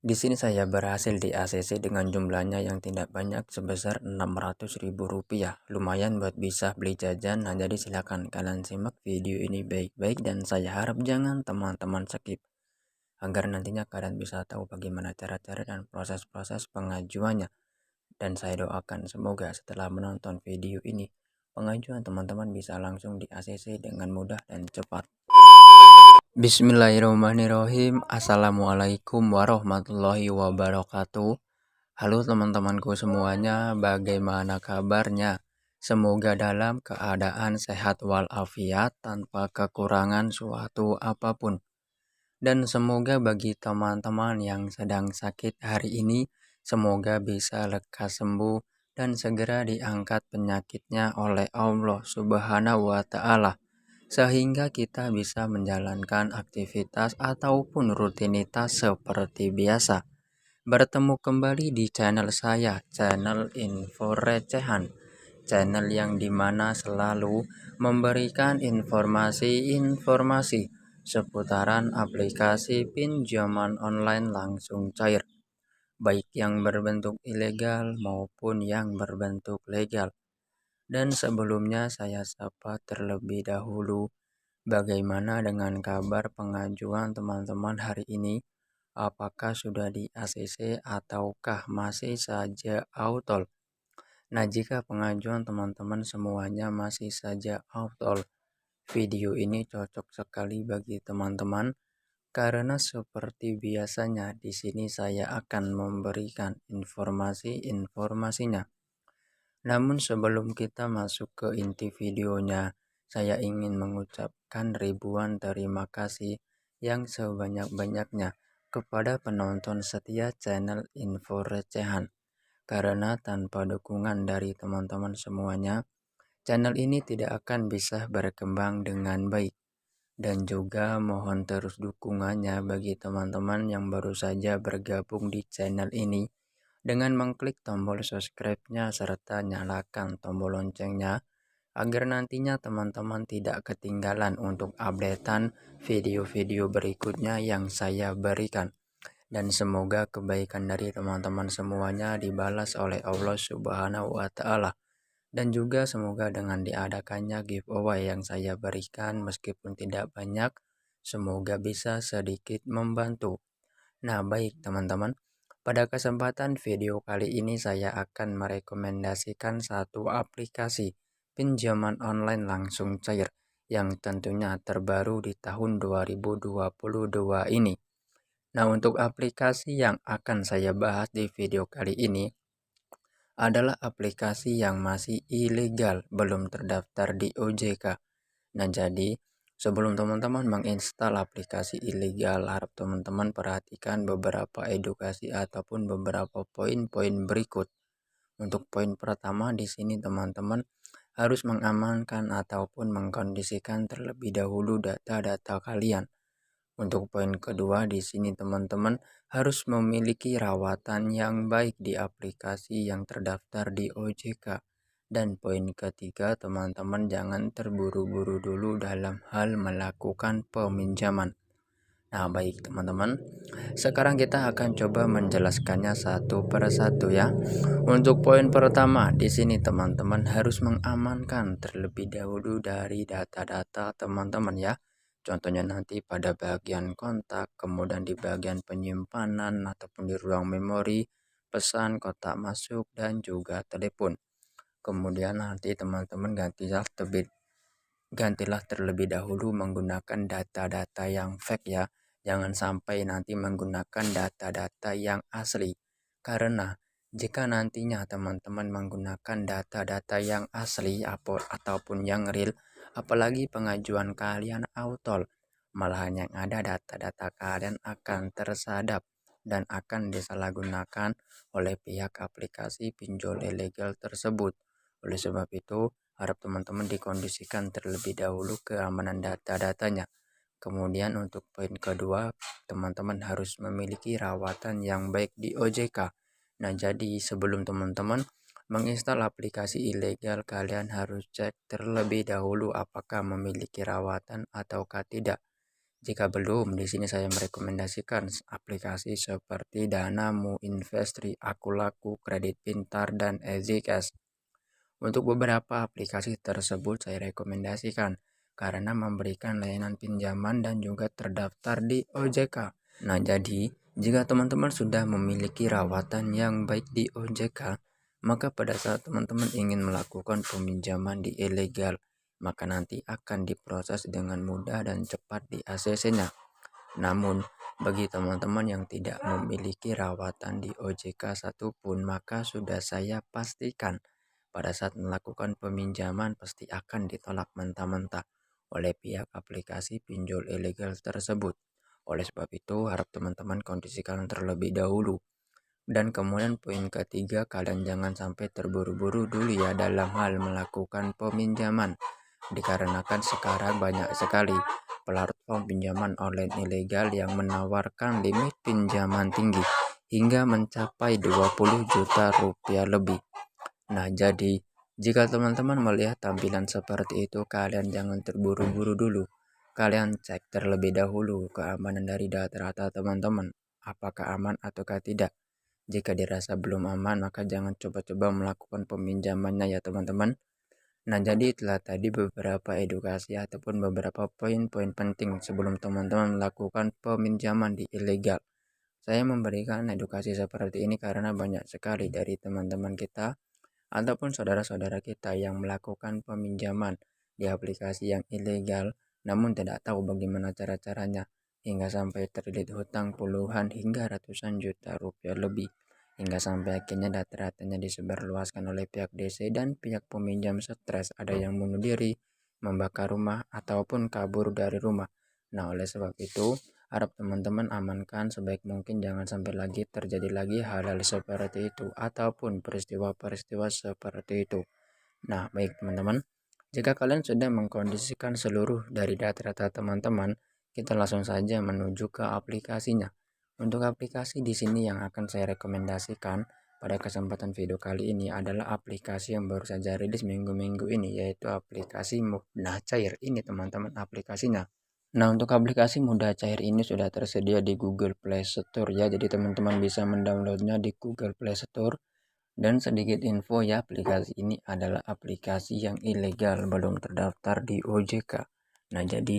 Di sini saya berhasil di ACC dengan jumlahnya yang tidak banyak sebesar Rp600.000. Lumayan buat bisa beli jajan. Nah, jadi silakan kalian simak video ini baik-baik dan saya harap jangan teman-teman skip agar nantinya kalian bisa tahu bagaimana cara-cara dan proses-proses pengajuannya. Dan saya doakan semoga setelah menonton video ini pengajuan teman-teman bisa langsung di ACC dengan mudah dan cepat. Bismillahirrahmanirrahim. Assalamualaikum warahmatullahi wabarakatuh. Halo teman-temanku semuanya, bagaimana kabarnya? Semoga dalam keadaan sehat walafiat tanpa kekurangan suatu apapun. Dan semoga bagi teman-teman yang sedang sakit hari ini, semoga bisa lekas sembuh dan segera diangkat penyakitnya oleh Allah Subhanahu wa Ta'ala, sehingga kita bisa menjalankan aktivitas ataupun rutinitas seperti biasa. Bertemu kembali di channel saya, channel Info Recehan, channel yang dimana selalu memberikan informasi-informasi seputaran aplikasi pinjaman online langsung cair, baik yang berbentuk ilegal maupun yang berbentuk legal. Dan sebelumnya saya sapa terlebih dahulu, bagaimana dengan kabar pengajuan teman-teman hari ini? Apakah sudah di ACC ataukah masih saja autol? Nah, jika pengajuan teman-teman semuanya masih saja autol, video ini cocok sekali bagi teman-teman karena seperti biasanya di sini saya akan memberikan informasi-informasinya. Namun sebelum kita masuk ke inti videonya, saya ingin mengucapkan ribuan terima kasih yang sebanyak-banyaknya kepada penonton setia channel Info Recehan. Karena tanpa dukungan dari teman-teman semuanya, channel ini tidak akan bisa berkembang dengan baik. Dan juga mohon terus dukungannya bagi teman-teman yang baru saja bergabung di channel ini dengan mengklik tombol subscribe-nya serta nyalakan tombol loncengnya agar nantinya teman-teman tidak ketinggalan untuk updatean video-video berikutnya yang saya berikan. Dan semoga kebaikan dari teman-teman semuanya dibalas oleh Allah Subhanahu wa Ta'ala. Dan juga semoga dengan diadakannya giveaway yang saya berikan meskipun tidak banyak, semoga bisa sedikit membantu. Nah, baik teman-teman, pada kesempatan video kali ini saya akan merekomendasikan satu aplikasi pinjaman online langsung cair yang tentunya terbaru di tahun 2022 ini. Nah, untuk aplikasi yang akan saya bahas di video kali ini adalah aplikasi yang masih ilegal, belum terdaftar di OJK. Nah, jadi sebelum teman-teman menginstal aplikasi ilegal, harap teman-teman perhatikan beberapa edukasi ataupun beberapa poin-poin berikut. Untuk poin pertama di sini teman-teman harus mengamankan ataupun mengkondisikan terlebih dahulu data-data kalian. Untuk poin kedua di sini teman-teman harus memiliki rawatan yang baik di aplikasi yang terdaftar di OJK. Dan poin ketiga teman-teman jangan terburu-buru dulu dalam hal melakukan peminjaman. Nah, baik teman-teman, sekarang kita akan coba menjelaskannya satu per satu ya. Untuk poin pertama di sini teman-teman harus mengamankan terlebih dahulu dari data-data teman-teman ya. Contohnya nanti pada bagian kontak, kemudian di bagian penyimpanan ataupun di ruang memori, pesan, kotak masuk dan juga telepon. Kemudian nanti teman-teman gantilah terlebih dahulu menggunakan data-data yang fake ya. Jangan sampai nanti menggunakan data-data yang asli. Karena jika nantinya teman-teman menggunakan data-data yang asli ataupun yang real, apalagi pengajuan kalian autol, malahan yang ada data-data kalian akan tersadap dan akan disalahgunakan oleh pihak aplikasi pinjol ilegal tersebut. Oleh sebab itu, harap teman-teman dikondisikan terlebih dahulu keamanan data-datanya. Kemudian untuk poin kedua, teman-teman harus memiliki rawatan yang baik di OJK. Nah, jadi sebelum teman-teman menginstal aplikasi ilegal, kalian harus cek terlebih dahulu apakah memiliki rawatan ataukah tidak. Jika belum, di sini saya merekomendasikan aplikasi seperti Danamu, Investri, Akulaku, Kredit Pintar, dan EasyCash. Untuk beberapa aplikasi tersebut saya rekomendasikan karena memberikan layanan pinjaman dan juga terdaftar di OJK. Nah, jadi jika teman-teman sudah memiliki rawatan yang baik di OJK, maka pada saat teman-teman ingin melakukan peminjaman di ilegal, maka nanti akan diproses dengan mudah dan cepat di ACC-nya. Namun, bagi teman-teman yang tidak memiliki rawatan di OJK satupun, maka sudah saya pastikan pada saat melakukan peminjaman pasti akan ditolak mentah-mentah oleh pihak aplikasi pinjol ilegal tersebut. Oleh sebab itu, harap teman-teman kondisikan terlebih dahulu. Dan kemudian poin ketiga, kalian jangan sampai terburu-buru dulu ya dalam hal melakukan peminjaman. Dikarenakan sekarang banyak sekali platform pinjaman online ilegal yang menawarkan limit pinjaman tinggi hingga mencapai 20 juta rupiah lebih. Nah, jadi jika teman-teman melihat tampilan seperti itu, kalian jangan terburu-buru dulu. Kalian cek terlebih dahulu keamanan dari data teman-teman, apakah aman ataukah tidak. Jika dirasa belum aman, maka jangan coba-coba melakukan peminjamannya ya teman-teman. Nah, jadi itulah tadi beberapa edukasi ataupun beberapa poin-poin penting sebelum teman-teman melakukan peminjaman di ilegal. Saya memberikan edukasi seperti ini karena banyak sekali dari teman-teman kita ataupun saudara-saudara kita yang melakukan peminjaman di aplikasi yang ilegal namun tidak tahu bagaimana cara-caranya hingga sampai terlilit hutang puluhan hingga ratusan juta rupiah lebih hingga sampai akhirnya data-datanya disebarluaskan oleh pihak DC dan pihak peminjam stres, ada yang bunuh diri, membakar rumah ataupun kabur dari rumah. Nah, oleh sebab itu harap teman-teman amankan sebaik mungkin, jangan sampai lagi terjadi lagi hal-hal seperti itu ataupun peristiwa-peristiwa seperti itu. Nah, baik teman-teman, jika kalian sudah mengkondisikan seluruh dari data-data teman-teman, kita langsung saja menuju ke aplikasinya. Untuk aplikasi di sini yang akan saya rekomendasikan pada kesempatan video kali ini adalah aplikasi yang baru saja rilis minggu-minggu ini, yaitu aplikasi Mudah Cair. Ini teman-teman aplikasinya. Nah, untuk aplikasi Mudah Cair ini sudah tersedia di Google Play Store ya. Jadi teman-teman bisa mendownloadnya di Google Play Store. Dan sedikit info ya, aplikasi ini adalah aplikasi yang ilegal, belum terdaftar di OJK. Nah, jadi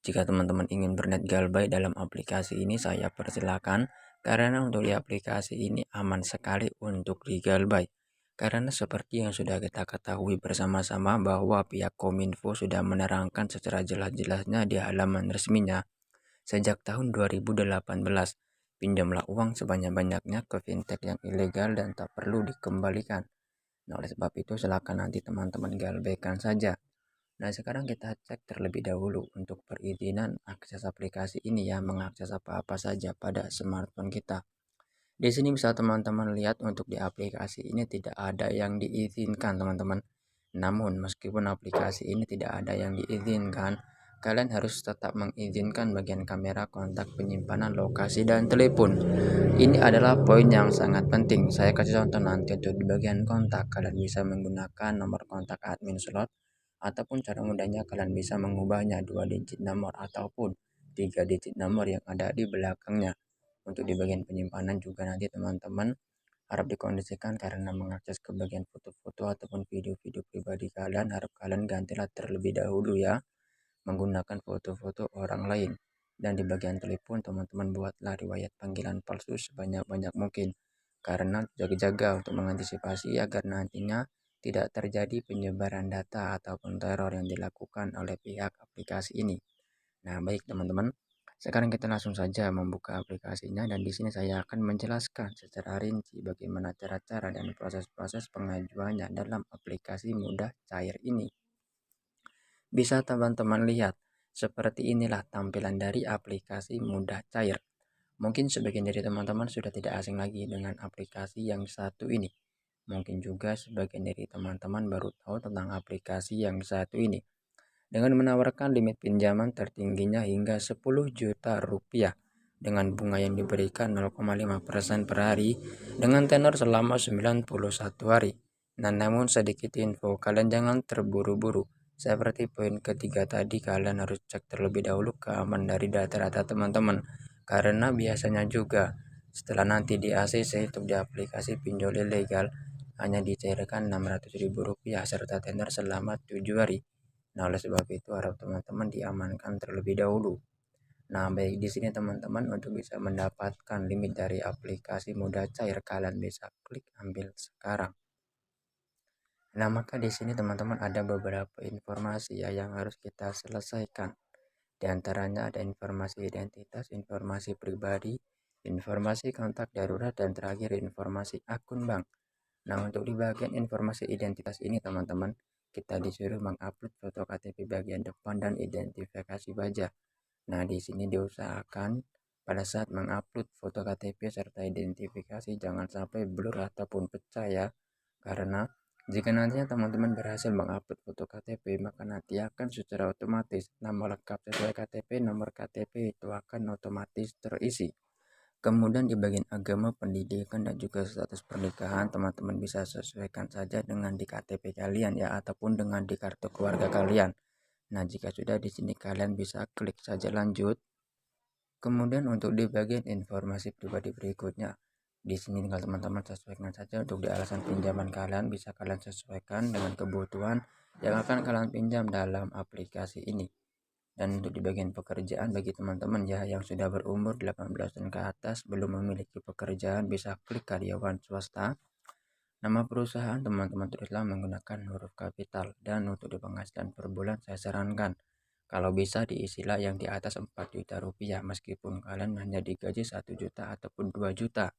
jika teman-teman ingin bernet galbay dalam aplikasi ini, saya persilakan karena untuk di aplikasi ini aman sekali untuk digalbay. Karena seperti yang sudah kita ketahui bersama-sama bahwa pihak Kominfo sudah menerangkan secara jelas-jelasnya di halaman resminya sejak tahun 2018, pinjamlah uang sebanyak-banyaknya ke fintech yang ilegal dan tak perlu dikembalikan. Nah, oleh sebab itu silakan nanti teman-teman galbaikan saja. Nah, sekarang kita cek terlebih dahulu untuk perizinan akses aplikasi ini ya, mengakses apa-apa saja pada smartphone kita. Di sini bisa teman-teman lihat untuk di aplikasi ini tidak ada yang diizinkan teman-teman. Namun meskipun aplikasi ini tidak ada yang diizinkan, kalian harus tetap mengizinkan bagian kamera, kontak, penyimpanan, lokasi, dan telepon. Ini adalah poin yang sangat penting. Saya kasih contoh nanti untuk di bagian kontak. Kalian bisa menggunakan nomor kontak admin slot ataupun cara mudahnya kalian bisa mengubahnya 2 digit nomor ataupun 3 digit nomor yang ada di belakangnya. Untuk di bagian penyimpanan juga nanti teman-teman harap dikondisikan karena mengakses ke bagian foto-foto ataupun video-video pribadi kalian, harap kalian gantilah terlebih dahulu ya menggunakan foto-foto orang lain. Dan di bagian telepon teman-teman buatlah riwayat panggilan palsu sebanyak-banyak mungkin karena jaga-jaga untuk mengantisipasi agar nantinya tidak terjadi penyebaran data ataupun teror yang dilakukan oleh pihak aplikasi ini. Nah, baik teman-teman, sekarang kita langsung saja membuka aplikasinya dan di sini saya akan menjelaskan secara rinci bagaimana cara-cara dan proses-proses pengajuannya dalam aplikasi Mudah Cair ini. Bisa teman-teman lihat, seperti inilah tampilan dari aplikasi Mudah Cair. Mungkin sebagian dari teman-teman sudah tidak asing lagi dengan aplikasi yang satu ini. Mungkin juga sebagian dari teman-teman baru tahu tentang aplikasi yang satu ini, dengan menawarkan limit pinjaman tertingginya hingga 10 juta rupiah dengan bunga yang diberikan 0,5% per hari dengan tenor selama 91 hari. Nah, namun sedikit info, kalian jangan terburu-buru Seperti poin ketiga tadi, kalian harus cek terlebih dahulu keamanan dari data-data teman-teman. Karena biasanya juga setelah nanti di ACC untuk di aplikasi pinjol ilegal hanya dicairkan Rp600.000 serta tender selama 7 hari. Nah, oleh sebab itu harap teman-teman diamankan terlebih dahulu. Nah, baik di sini teman-teman untuk bisa mendapatkan limit dari aplikasi mudah cair, kalian bisa klik ambil sekarang. Nah, maka di sini teman-teman ada beberapa informasi ya yang harus kita selesaikan. Di antaranya ada informasi identitas, informasi pribadi, informasi kontak darurat, dan terakhir informasi akun bank. Nah, untuk di bagian informasi identitas ini teman-teman, kita disuruh mengupload foto KTP bagian depan dan identifikasi wajah. Nah, di sini diusahakan pada saat mengupload foto KTP serta identifikasi jangan sampai blur ataupun pecah ya. Karena jika nantinya teman-teman berhasil mengupload foto KTP, maka nanti akan secara otomatis nama lengkap sesuai KTP, nomor KTP itu akan otomatis terisi. Kemudian di bagian agama, pendidikan, dan juga status pernikahan, teman-teman bisa sesuaikan saja dengan di KTP kalian ya, ataupun dengan di kartu keluarga kalian. Nah, jika sudah di sini kalian bisa klik saja lanjut. Kemudian untuk di bagian informasi pribadi berikutnya, di sini tinggal teman-teman sesuaikan saja untuk di alasan pinjaman kalian bisa kalian sesuaikan dengan kebutuhan yang akan kalian pinjam dalam aplikasi ini. Dan untuk di bagian pekerjaan bagi teman-teman ya yang sudah berumur 18 tahun ke atas belum memiliki pekerjaan bisa klik karyawan swasta. Nama perusahaan teman-teman tulislah menggunakan huruf kapital dan untuk di penghasilan per bulan saya sarankan kalau bisa diisilah yang di atas 4 juta rupiah meskipun kalian hanya digaji 1 juta ataupun 2 juta.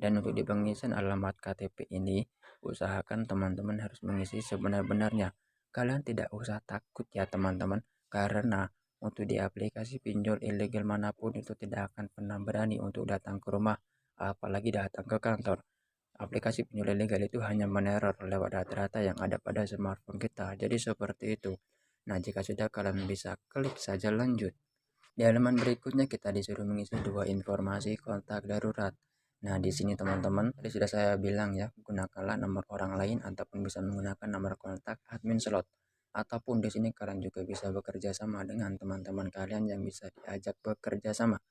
Dan untuk di pengisian alamat KTP ini, usahakan teman-teman harus mengisi sebenar-benarnya. Kalian tidak usah takut ya teman-teman, karena untuk di aplikasi pinjol ilegal manapun itu tidak akan pernah berani untuk datang ke rumah, apalagi datang ke kantor. Aplikasi pinjol ilegal itu hanya meneror lewat data-data yang ada pada smartphone kita. Jadi seperti itu. Nah, jika sudah kalian bisa klik saja lanjut. Di halaman berikutnya kita disuruh mengisi dua informasi kontak darurat. Nah, di sini teman-teman, tadi sudah saya bilang ya, gunakanlah nomor orang lain ataupun bisa menggunakan nomor kontak admin slot. Ataupun di sini kalian juga bisa bekerja sama dengan teman-teman kalian yang bisa diajak bekerja sama.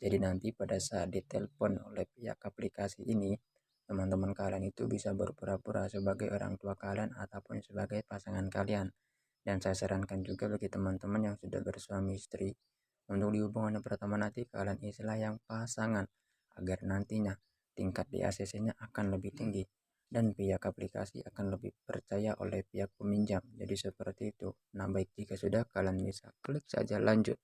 Jadi nanti pada saat ditelepon oleh pihak aplikasi ini, teman-teman kalian itu bisa berpura-pura sebagai orang tua kalian ataupun sebagai pasangan kalian. Dan saya sarankan juga bagi teman-teman yang sudah bersuami istri, untuk di hubungan pertama nanti kalian istilah yang pasangan agar nantinya tingkat di ACC-nya akan lebih tinggi dan pihak aplikasi akan lebih percaya oleh pihak peminjam. Jadi seperti itu. Nah, baik jika sudah kalian bisa klik saja lanjut.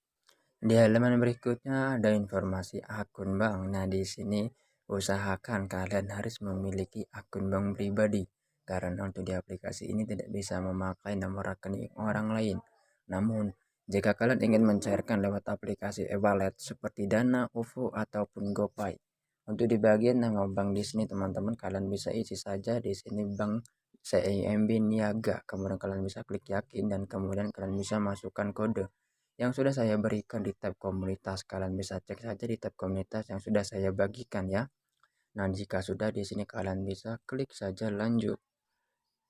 Di halaman berikutnya ada informasi akun bank. Nah, di sini usahakan kalian harus memiliki akun bank pribadi karena untuk di aplikasi ini tidak bisa memakai nomor rekening orang lain. Namun, jika kalian ingin mencairkan lewat aplikasi e-wallet seperti Dana, OVO, ataupun GoPay, untuk di bagian nama bank di sini teman-teman kalian bisa isi saja di sini bank CIMB Niaga. Kemudian kalian bisa klik yakin dan kemudian kalian bisa masukkan kode yang sudah saya berikan di tab komunitas. Kalian bisa cek saja di tab komunitas yang sudah saya bagikan ya. Nah, jika sudah di sini kalian bisa klik saja lanjut.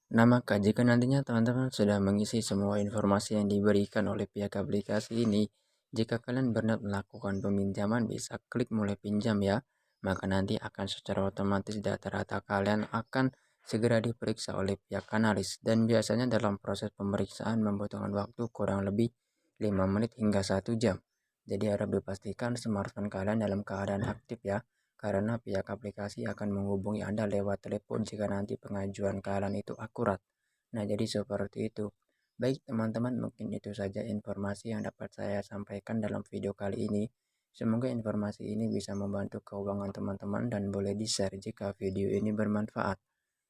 Nah, maka jika nantinya teman-teman sudah mengisi semua informasi yang diberikan oleh pihak aplikasi ini, jika kalian benar melakukan peminjaman bisa klik mulai pinjam ya. Maka nanti akan secara otomatis data-data kalian akan segera diperiksa oleh pihak analis dan biasanya dalam proses pemeriksaan membutuhkan waktu kurang lebih 5 menit hingga 1 jam. Jadi harap dipastikan smartphone kalian dalam keadaan aktif ya karena pihak aplikasi akan menghubungi Anda lewat telepon jika nanti pengajuan kalian itu akurat. Nah, jadi seperti itu. Baik teman-teman, mungkin itu saja informasi yang dapat saya sampaikan dalam video kali ini. Semoga informasi ini bisa membantu keuangan teman-teman dan boleh di-share jika video ini bermanfaat.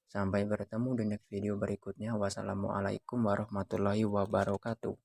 Sampai bertemu di next video berikutnya. Wassalamualaikum warahmatullahi wabarakatuh.